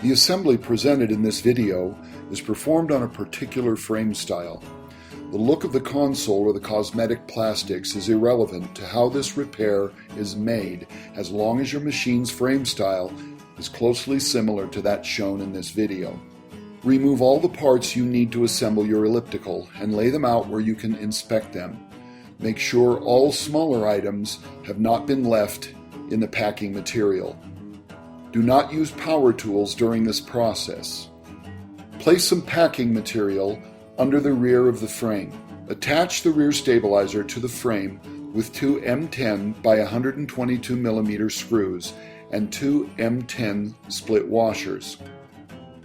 The assembly presented in this video is performed on a particular frame style. The look of the console or the cosmetic plastics is irrelevant to how this repair is made, as long as your machine's frame style is closely similar to that shown in this video. Remove all the parts you need to assemble your elliptical and lay them out where you can inspect them. Make sure all smaller items have not been left in the packing material. Do not use power tools during this process. Place some packing material under the rear of the frame. Attach the rear stabilizer to the frame with two M10 by 122 mm screws and two M10 split washers.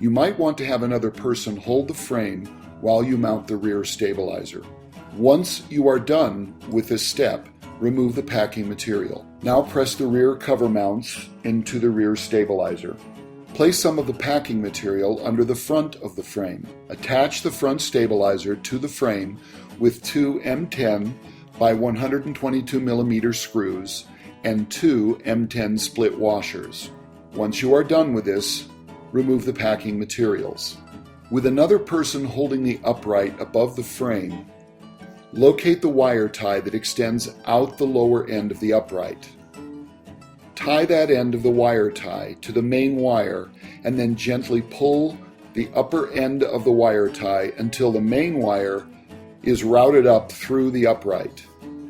You might want to have another person hold the frame while you mount the rear stabilizer. Once you are done with this step, remove the packing material. Now press the rear cover mounts into the rear stabilizer. Place some of the packing material under the front of the frame. Attach the front stabilizer to the frame with two M10 by 122 mm screws and two M10 split washers. Once you are done with this, remove the packing materials. With another person holding the upright above the frame, locate the wire tie that extends out the lower end of the upright. Tie that end of the wire tie to the main wire and then gently pull the upper end of the wire tie until the main wire is routed up through the upright.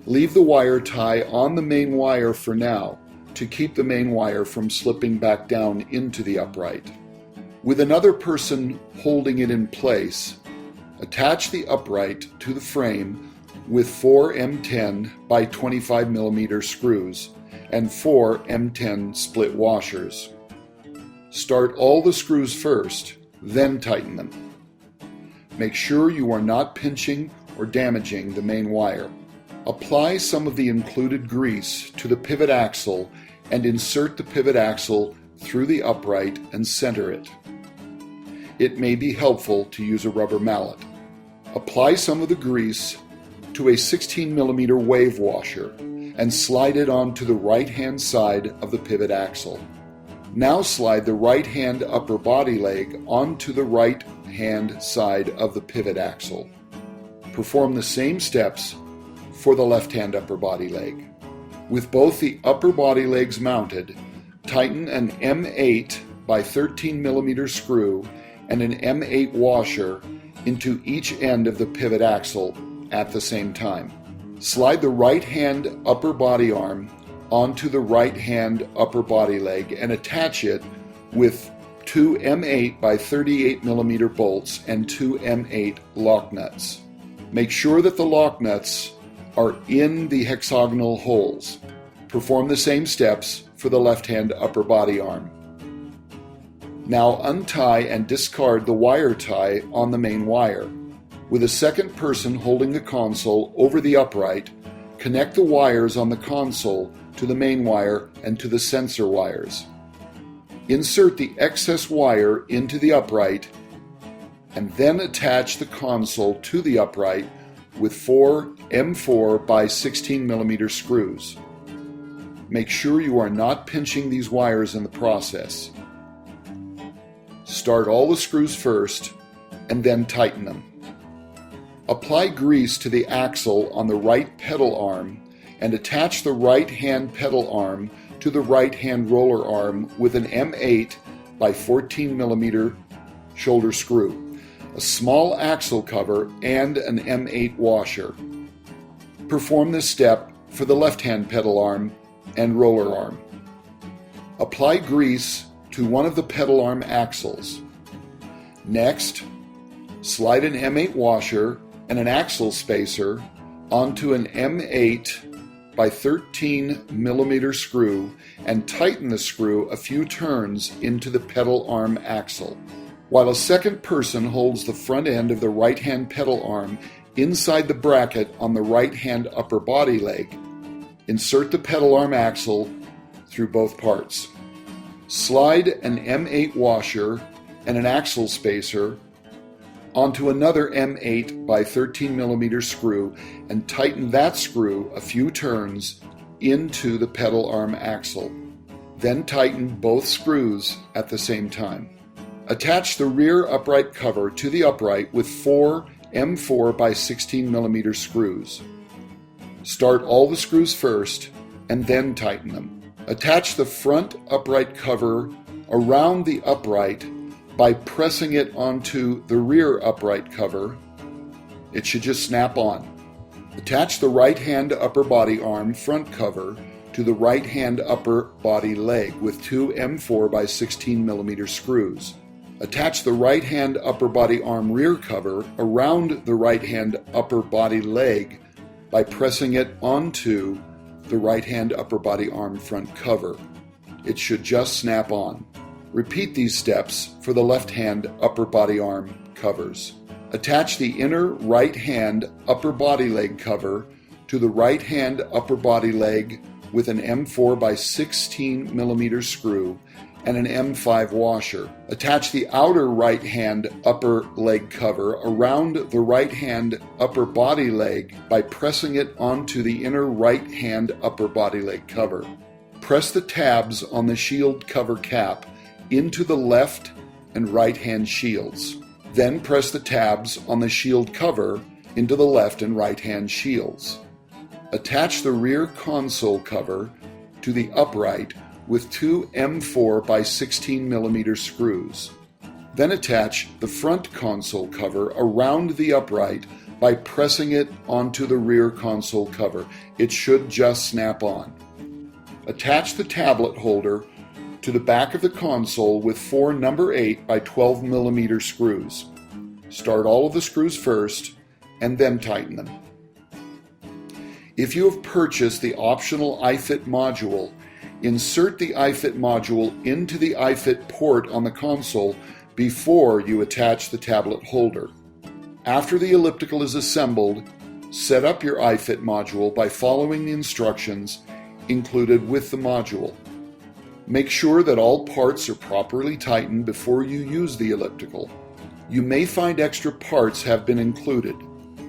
Leave the wire tie on the main wire for now to keep the main wire from slipping back down into the upright. With another person holding it in place, attach the upright to the frame with four M10 by 25 mm screws and four M10 split washers. Start all the screws first, then tighten them. Make sure you are not pinching or damaging the main wire. Apply some of the included grease to the pivot axle and insert the pivot axle through the upright and center it. It may be helpful to use a rubber mallet. Apply some of the grease to a 16 mm wave washer and slide it onto the right-hand side of the pivot axle. Now slide the right-hand upper body leg onto the right-hand side of the pivot axle. Perform the same steps for the left-hand upper body leg. With both the upper body legs mounted, tighten an M8 by 13 mm screw and an M8 washer into each end of the pivot axle at the same time. Slide the right-hand upper body arm onto the right-hand upper body leg and attach it with two M8 by 38 mm bolts and two M8 lock nuts. Make sure that the lock nuts are in the hexagonal holes. Perform the same steps for the left-hand upper body arm. Now untie and discard the wire tie on the main wire. With a second person holding the console over the upright, connect the wires on the console to the main wire and to the sensor wires. Insert the excess wire into the upright and then attach the console to the upright with four M4 by 16 mm screws. Make sure you are not pinching these wires in the process. Start all the screws first and then tighten them. Apply grease to the axle on the right pedal arm and attach the right-hand pedal arm to the right-hand roller arm with an M8 by 14 mm shoulder screw, a small axle cover, and an M8 washer. Perform this step for the left-hand pedal arm and roller arm. Apply grease to one of the pedal arm axles. Next, slide an M8 washer and an axle spacer onto an M8 by 13 mm screw and tighten the screw a few turns into the pedal arm axle. While a second person holds the front end of the right-hand pedal arm inside the bracket on the right-hand upper body leg, insert the pedal arm axle through both parts. Slide an M8 washer and an axle spacer onto another M8 by 13 mm screw and tighten that screw a few turns into the pedal arm axle. Then tighten both screws at the same time. Attach the rear upright cover to the upright with 4 M4 by 16 mm screws. Start all the screws first and then tighten them. Attach the front upright cover around the upright by pressing it onto the rear upright cover. It should just snap on. Attach the right hand upper body arm front cover to the right hand upper body leg with 2 M4 by 16 mm screws. Attach the right hand upper body arm rear cover around the right hand upper body leg by pressing it onto the right hand upper body arm front cover. It should just snap on. Repeat these steps for the left hand upper body arm covers. Attach the inner right hand upper body leg cover to the right hand upper body leg with an M4 by 16 mm screw and an M5 washer. Attach the outer right hand upper leg cover around the right hand upper body leg by pressing it onto the inner right hand upper body leg cover. Press the tabs on the shield cover cap into the left and right hand shields. Then press the tabs on the shield cover into the left and right hand shields. Attach the rear console cover to the upright with 2 M4 by 16 mm screws. Then attach the front console cover around the upright by pressing it onto the rear console cover. It should just snap on. Attach the tablet holder to the back of the console with 4 number 8 by 12 mm screws. Start all of the screws first and then tighten them. If you have purchased the optional iFit module, insert the iFit module into the iFit port on the console before you attach the tablet holder. After the elliptical is assembled, set up your iFit module by following the instructions included with the module. Make sure that all parts are properly tightened before you use the elliptical. You may find extra parts have been included.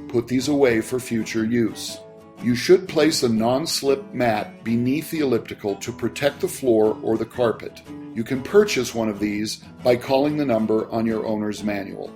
Put these away for future use. You should place a non-slip mat beneath the elliptical to protect the floor or the carpet. You can purchase one of these by calling the number on your owner's manual.